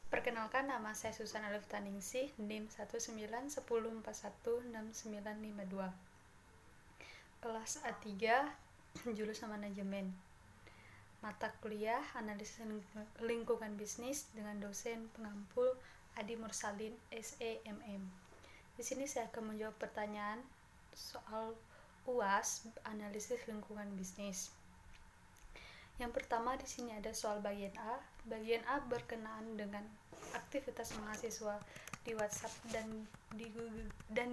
Perkenalkan, nama saya Susan Aliftaningsih, NIM 19104169952. Kelas A3, jurusan manajemen. Mata kuliah Analisis Lingkungan Bisnis dengan dosen pengampul Adi Mursalin, SEMM. Di sini saya akan menjawab pertanyaan soal UAS Analisis Lingkungan Bisnis. Yang pertama di sini ada soal bagian A. Bagian A berkenaan dengan aktivitas mahasiswa di WhatsApp dan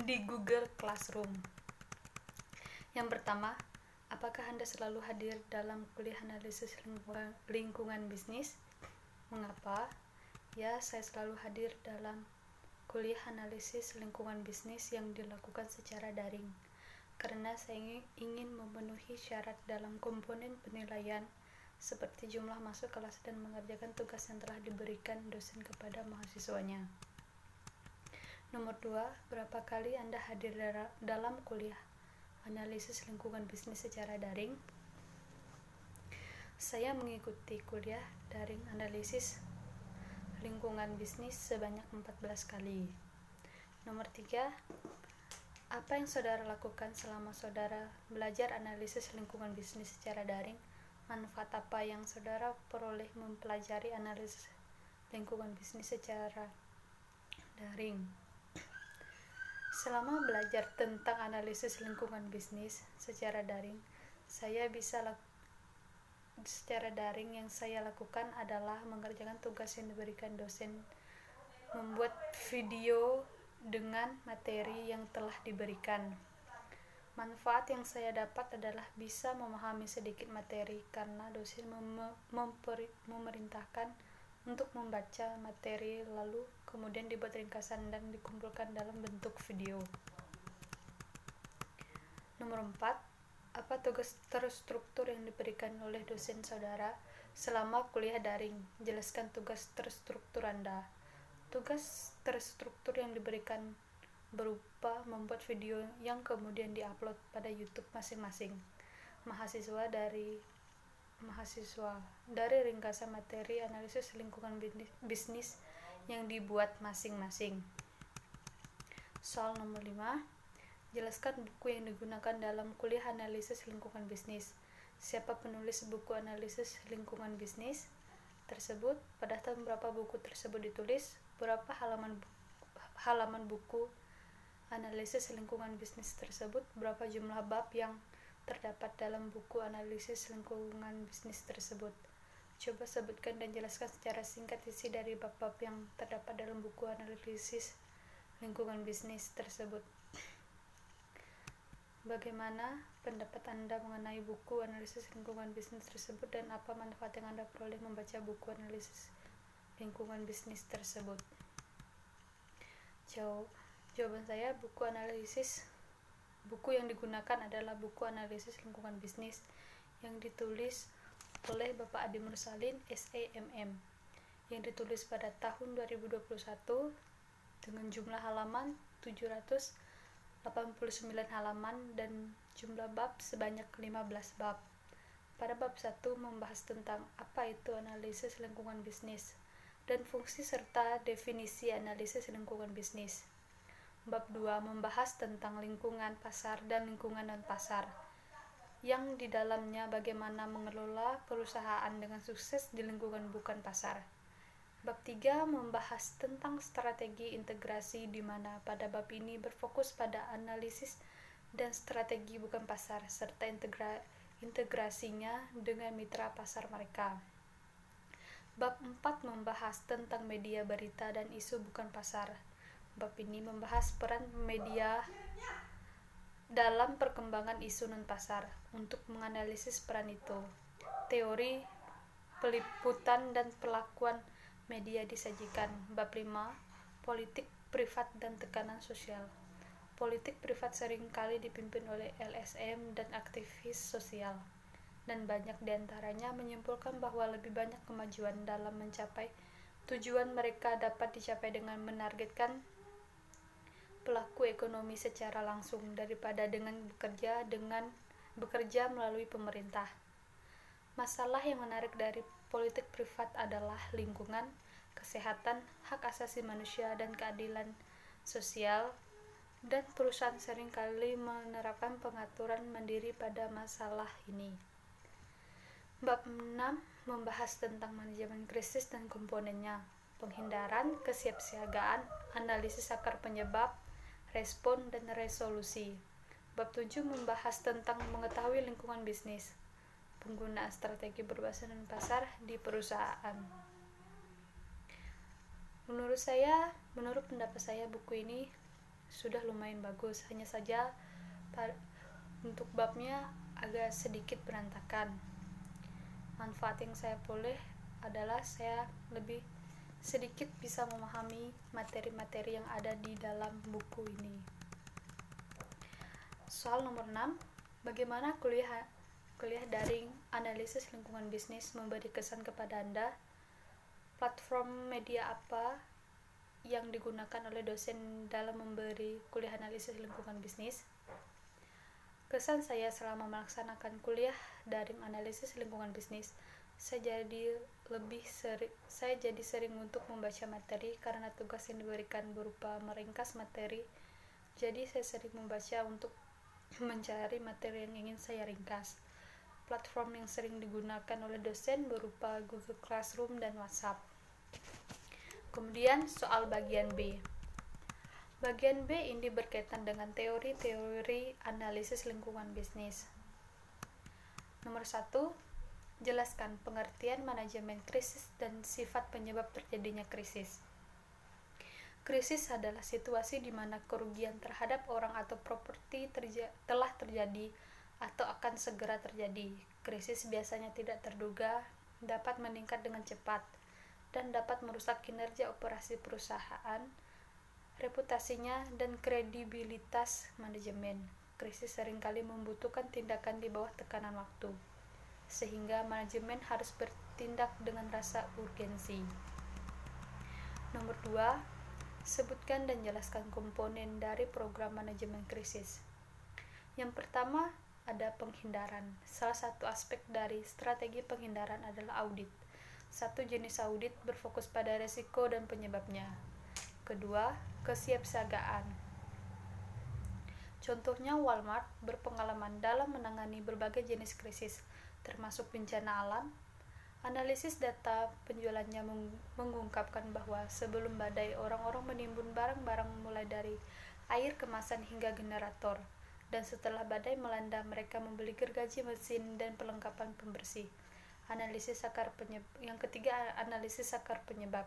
di Google Classroom. Yang pertama, apakah Anda selalu hadir dalam kuliah analisis lingkungan bisnis? Mengapa? Ya, saya selalu hadir dalam kuliah analisis lingkungan bisnis yang dilakukan secara daring, karena saya ingin memenuhi syarat dalam komponen penilaian seperti jumlah masuk kelas dan mengerjakan tugas yang telah diberikan dosen kepada mahasiswanya. Nomor 2, berapa kali Anda hadir dalam kuliah analisis lingkungan bisnis secara daring? Saya mengikuti kuliah daring analisis lingkungan bisnis sebanyak 14 kali. Nomor 3, apa yang saudara lakukan selama saudara belajar analisis lingkungan bisnis secara daring? Manfaat apa yang saudara peroleh mempelajari analisis lingkungan bisnis secara daring? Selama belajar tentang analisis lingkungan bisnis secara daring, secara daring yang saya lakukan adalah mengerjakan tugas yang diberikan dosen, membuat video dengan materi yang telah diberikan. Manfaat yang saya dapat adalah bisa memahami sedikit materi karena dosen memerintahkan untuk membaca materi lalu kemudian dibuat ringkasan dan dikumpulkan dalam bentuk video. Nomor 4, apa tugas terstruktur yang diberikan oleh dosen saudara selama kuliah daring? Jelaskan tugas terstruktur Anda. Tugas terstruktur yang diberikan berupa membuat video yang kemudian diupload pada YouTube masing-masing mahasiswa dari ringkasan materi analisis lingkungan bisnis yang dibuat masing-masing. Soal nomor 5, jelaskan buku yang digunakan dalam kuliah analisis lingkungan bisnis. Siapa penulis buku analisis lingkungan bisnis tersebut? Pada tahun berapa buku tersebut ditulis? Berapa halaman buku analisis lingkungan bisnis tersebut? Berapa jumlah bab yang terdapat dalam buku analisis lingkungan bisnis tersebut? Coba sebutkan dan jelaskan secara singkat isi dari bab-bab yang terdapat dalam buku analisis lingkungan bisnis tersebut. Bagaimana pendapat Anda mengenai buku analisis lingkungan bisnis tersebut dan apa manfaat yang Anda peroleh membaca buku analisis lingkungan bisnis tersebut? Jawaban saya, buku yang digunakan adalah buku analisis lingkungan bisnis yang ditulis oleh Bapak Adi Mursalin, SEMM, yang ditulis pada tahun 2021 dengan jumlah halaman 789 halaman dan jumlah bab sebanyak 15 bab. Pada bab 1 membahas tentang apa itu analisis lingkungan bisnis dan fungsi serta definisi analisis lingkungan bisnis. Bab 2 membahas tentang lingkungan pasar dan lingkungan non-pasar, yang di dalamnya bagaimana mengelola perusahaan dengan sukses di lingkungan bukan pasar. Bab 3 membahas tentang strategi integrasi, di mana pada bab ini berfokus pada analisis dan strategi bukan pasar, serta integrasinya dengan mitra pasar mereka. Bab 4 membahas tentang media berita dan isu bukan pasar. Bab ini membahas peran media dalam perkembangan isu non-pasar. Untuk menganalisis peran itu, teori peliputan dan perlakuan media disajikan. Bab 5, politik privat dan tekanan sosial. Politik privat seringkali dipimpin oleh LSM dan aktivis sosial, dan banyak diantaranya menyimpulkan bahwa lebih banyak kemajuan dalam mencapai tujuan mereka dapat dicapai dengan menargetkan pelaku ekonomi secara langsung daripada dengan bekerja melalui pemerintah. Masalah yang menarik dari politik privat adalah lingkungan, kesehatan, hak asasi manusia, dan keadilan sosial, dan perusahaan seringkali menerapkan pengaturan mandiri pada masalah ini. Bab 6 membahas tentang manajemen krisis dan komponennya, penghindaran, kesiapsiagaan, analisis akar penyebab, respon, dan resolusi. Bab 7 membahas tentang mengetahui lingkungan bisnis, penggunaan strategi berbasis pasar di perusahaan. Menurut pendapat saya, buku ini sudah lumayan bagus, hanya saja untuk babnya agak sedikit berantakan. Manfaat yang saya peroleh adalah saya lebih sedikit bisa memahami materi-materi yang ada di dalam buku ini. Soal nomor 6, bagaimana kuliah daring analisis lingkungan bisnis memberi kesan kepada Anda? Platform media apa yang digunakan oleh dosen dalam memberi kuliah analisis lingkungan bisnis? Kesan saya selama melaksanakan kuliah daring analisis lingkungan bisnis, saya jadi sering untuk membaca materi karena tugas yang diberikan berupa meringkas materi. Jadi saya sering membaca untuk mencari materi yang ingin saya ringkas. Platform yang sering digunakan oleh dosen berupa Google Classroom dan WhatsApp. Kemudian soal bagian B. Bagian B ini berkaitan dengan teori-teori analisis lingkungan bisnis. Nomor 1, jelaskan pengertian manajemen krisis dan sifat penyebab terjadinya krisis. Krisis adalah situasi di mana kerugian terhadap orang atau properti telah terjadi atau akan segera terjadi. Krisis biasanya tidak terduga, dapat meningkat dengan cepat, dan dapat merusak kinerja operasi perusahaan, reputasinya, dan kredibilitas manajemen. Krisis seringkali membutuhkan tindakan di bawah tekanan waktu, sehingga manajemen harus bertindak dengan rasa urgensi. Nomor 2, sebutkan dan jelaskan komponen dari program manajemen krisis. Yang pertama, ada penghindaran. Salah satu aspek dari strategi penghindaran adalah audit. Satu jenis audit berfokus pada risiko dan penyebabnya. Kedua, kesiapsiagaan. Contohnya, Walmart berpengalaman dalam menangani berbagai jenis krisis, termasuk bencana alam. Analisis data penjualannya mengungkapkan bahwa sebelum badai, orang-orang menimbun barang-barang mulai dari air kemasan hingga generator, dan setelah badai melanda, mereka membeli gergaji mesin dan perlengkapan pembersih. Yang ketiga, analisis akar penyebab,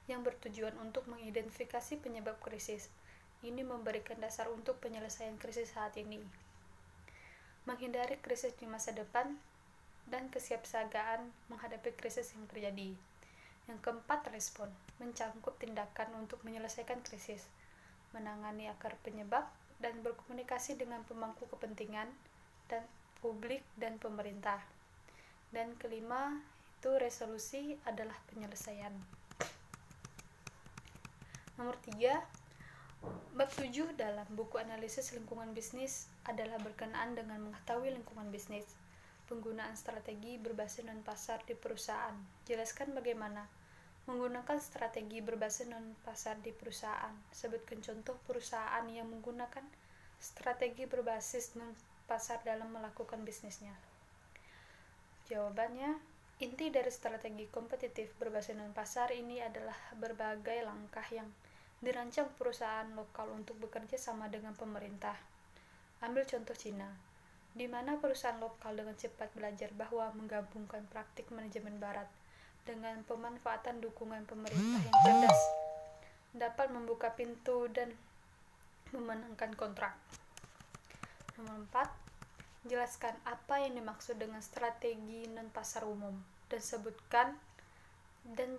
yang bertujuan untuk mengidentifikasi penyebab krisis. Ini memberikan dasar untuk penyelesaian krisis saat ini, menghindari krisis di masa depan, dan kesiapsiagaan menghadapi krisis yang terjadi. Yang keempat, respon, mencangkup tindakan untuk menyelesaikan krisis, menangani akar penyebab, dan berkomunikasi dengan pemangku kepentingan dan publik dan pemerintah. Dan kelima, itu resolusi adalah penyelesaian. Nomor 3, bab 7 dalam buku analisis lingkungan bisnis adalah berkenaan dengan mengetahui lingkungan bisnis. Penggunaan strategi berbasis non-pasar di perusahaan. Jelaskan bagaimana menggunakan strategi berbasis non-pasar di perusahaan. Sebutkan contoh perusahaan yang menggunakan strategi berbasis non-pasar dalam melakukan bisnisnya. Jawabannya, inti dari strategi kompetitif berbasis non-pasar ini adalah berbagai langkah yang dirancang perusahaan lokal untuk bekerja sama dengan pemerintah. Ambil contoh Cina, di mana perusahaan lokal dengan cepat belajar bahwa menggabungkan praktik manajemen barat dengan pemanfaatan dukungan pemerintah yang cerdas dapat membuka pintu dan memenangkan kontrak. Nomor 4, jelaskan apa yang dimaksud dengan strategi non-pasar umum dan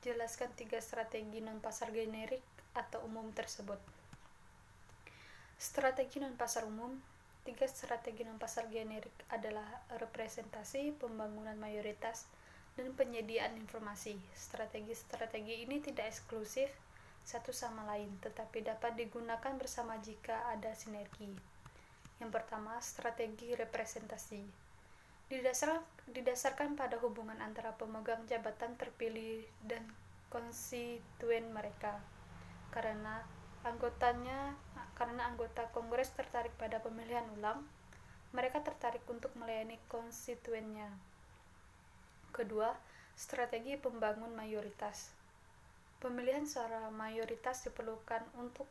jelaskan 3 strategi non-pasar generik atau umum tersebut. Strategi non-pasar umum. 3 strategi non-pasar generik adalah representasi, pembangunan mayoritas, dan penyediaan informasi. Strategi-strategi ini tidak eksklusif satu sama lain, tetapi dapat digunakan bersama jika ada sinergi. Yang pertama, strategi representasi. didasarkan pada hubungan antara pemegang jabatan terpilih dan konstituen mereka. Karena anggota Kongres tertarik pada pemilihan ulang, mereka tertarik untuk melayani konstituennya. Kedua, strategi pembangun mayoritas. Pemilihan secara mayoritas diperlukan untuk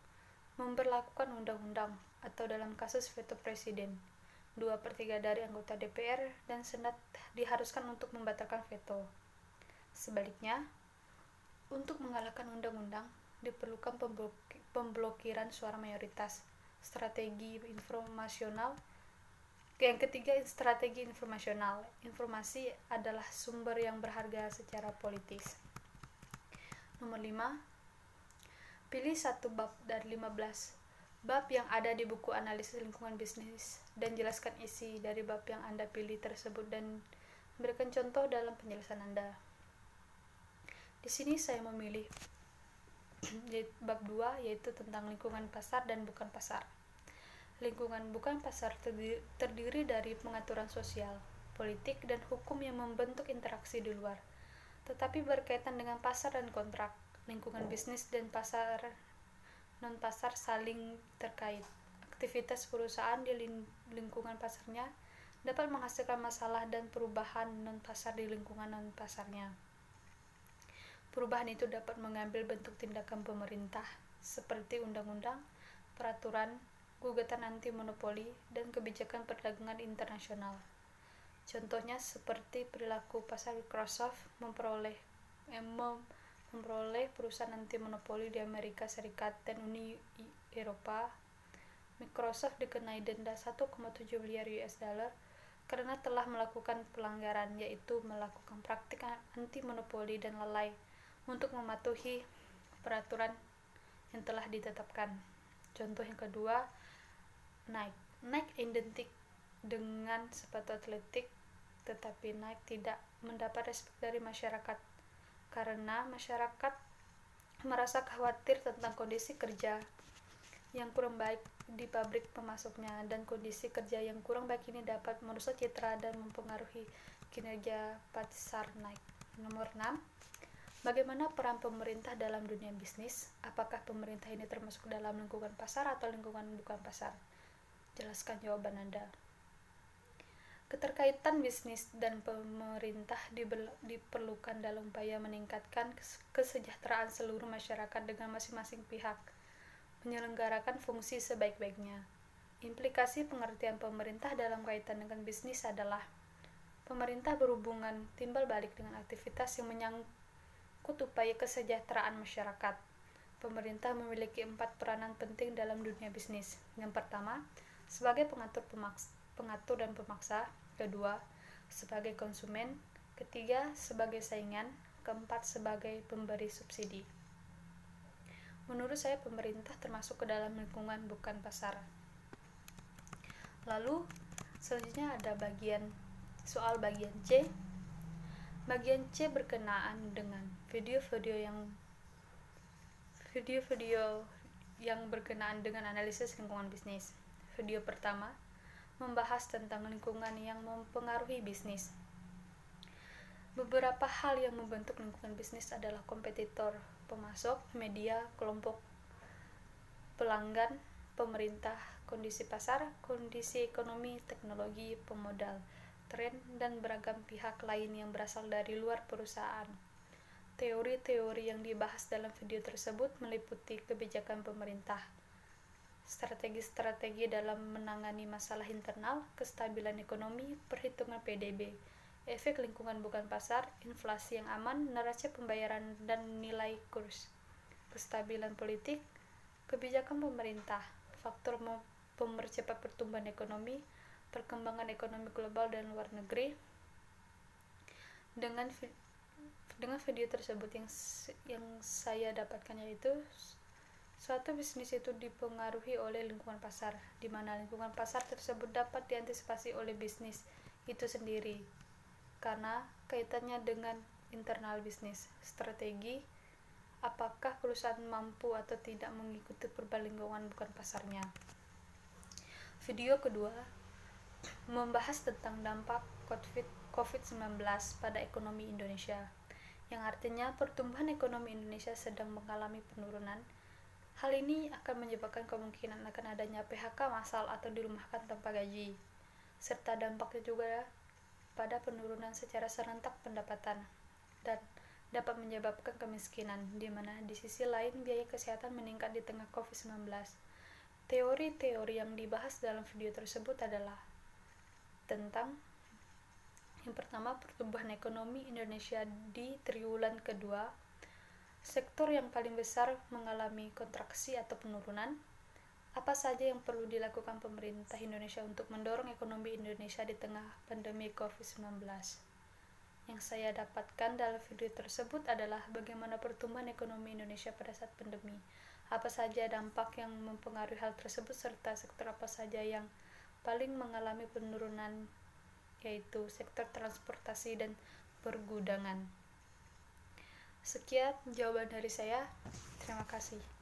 memberlakukan undang-undang atau dalam kasus veto presiden. 2/3 dari anggota DPR dan Senat diharuskan untuk membatalkan veto. Sebaliknya, untuk mengalahkan undang-undang diperlukan pemblokiran suara mayoritas. Strategi informasional. Yang ketiga, strategi informasional. Informasi adalah sumber yang berharga secara politis. Nomor 5. Pilih satu bab dari 15 bab yang ada di buku analisis lingkungan bisnis dan jelaskan isi dari bab yang Anda pilih tersebut dan berikan contoh dalam penjelasan Anda. Di sini saya memilih bab 2, yaitu tentang lingkungan pasar dan bukan pasar. Lingkungan bukan pasar terdiri dari pengaturan sosial, politik, dan hukum yang membentuk interaksi di luar, tetapi berkaitan dengan pasar dan kontrak. Lingkungan bisnis dan pasar non-pasar saling terkait. Aktivitas perusahaan di lingkungan pasarnya dapat menghasilkan masalah dan perubahan non-pasar di lingkungan non-pasarnya. Perubahan itu dapat mengambil bentuk tindakan pemerintah, seperti undang-undang, peraturan, gugatan anti-monopoli, dan kebijakan perdagangan internasional. Contohnya seperti perilaku pasar Microsoft memperoleh perusahaan anti-monopoli di Amerika Serikat dan Uni Eropa. Microsoft dikenai denda 1,7 miliar US dollar karena telah melakukan pelanggaran, yaitu melakukan praktik anti-monopoli dan lalai untuk mematuhi peraturan yang telah ditetapkan. Contoh yang kedua, Nike identik dengan sepatu atletik, tetapi Nike tidak mendapat respek dari masyarakat karena masyarakat merasa khawatir tentang kondisi kerja yang kurang baik di pabrik pemasoknya, dan kondisi kerja yang kurang baik ini dapat merusak citra dan mempengaruhi kinerja pasar Nike. Nomor 6. Bagaimana peran pemerintah dalam dunia bisnis? Apakah pemerintah ini termasuk dalam lingkungan pasar atau lingkungan bukan pasar? Jelaskan jawaban Anda. Keterkaitan bisnis dan pemerintah diperlukan dalam upaya meningkatkan kesejahteraan seluruh masyarakat dengan masing-masing pihak menyelenggarakan fungsi sebaik-baiknya. Implikasi pengertian pemerintah dalam kaitan dengan bisnis adalah pemerintah berhubungan timbal balik dengan aktivitas yang menyangkut upaya kesejahteraan masyarakat. Pemerintah memiliki 4 peranan penting dalam dunia bisnis. Yang pertama, sebagai pengatur dan pemaksa. Kedua, sebagai konsumen. Ketiga, sebagai saingan. Keempat, sebagai pemberi subsidi. Menurut saya, pemerintah termasuk ke dalam lingkungan bukan pasar. Lalu, selanjutnya ada soal bagian C. Bagian C berkenaan dengan video-video yang berkenaan dengan analisis lingkungan bisnis. Video pertama membahas tentang lingkungan yang mempengaruhi bisnis. Beberapa hal yang membentuk lingkungan bisnis adalah kompetitor, pemasok, media, kelompok pelanggan, pemerintah, kondisi pasar, kondisi ekonomi, teknologi, pemodal, tren, dan beragam pihak lain yang berasal dari luar perusahaan. Teori-teori yang dibahas dalam video tersebut meliputi kebijakan pemerintah, strategi-strategi dalam menangani masalah internal, kestabilan ekonomi, perhitungan PDB, efek lingkungan bukan pasar, inflasi yang aman, neraca pembayaran dan nilai kurs, kestabilan politik, kebijakan pemerintah, faktor pemercepat pertumbuhan ekonomi, perkembangan ekonomi global dan luar negeri. Dengan video tersebut yang saya dapatkan, yaitu suatu bisnis itu dipengaruhi oleh lingkungan pasar, di mana lingkungan pasar tersebut dapat diantisipasi oleh bisnis itu sendiri karena kaitannya dengan internal bisnis. Strategi, apakah perusahaan mampu atau tidak mengikuti perubahan lingkungan bukan pasarnya. Video kedua membahas tentang dampak COVID-19 pada ekonomi Indonesia, yang artinya pertumbuhan ekonomi Indonesia sedang mengalami penurunan. Hal ini akan menyebabkan kemungkinan akan adanya PHK massal atau dirumahkan tanpa gaji, serta dampaknya juga pada penurunan secara serentak pendapatan, dan dapat menyebabkan kemiskinan, di mana di sisi lain biaya kesehatan meningkat di tengah COVID-19. Teori-teori yang dibahas dalam video tersebut adalah tentang yang pertama, pertumbuhan ekonomi Indonesia di triwulan kedua, sektor yang paling besar mengalami kontraksi atau penurunan, apa saja yang perlu dilakukan pemerintah Indonesia untuk mendorong ekonomi Indonesia di tengah pandemi COVID-19. Yang saya dapatkan dalam video tersebut adalah bagaimana pertumbuhan ekonomi Indonesia pada saat pandemi, apa saja dampak yang mempengaruhi hal tersebut, serta sektor apa saja yang paling mengalami penurunan, yaitu sektor transportasi dan pergudangan. Sekian jawaban dari saya. Terima kasih.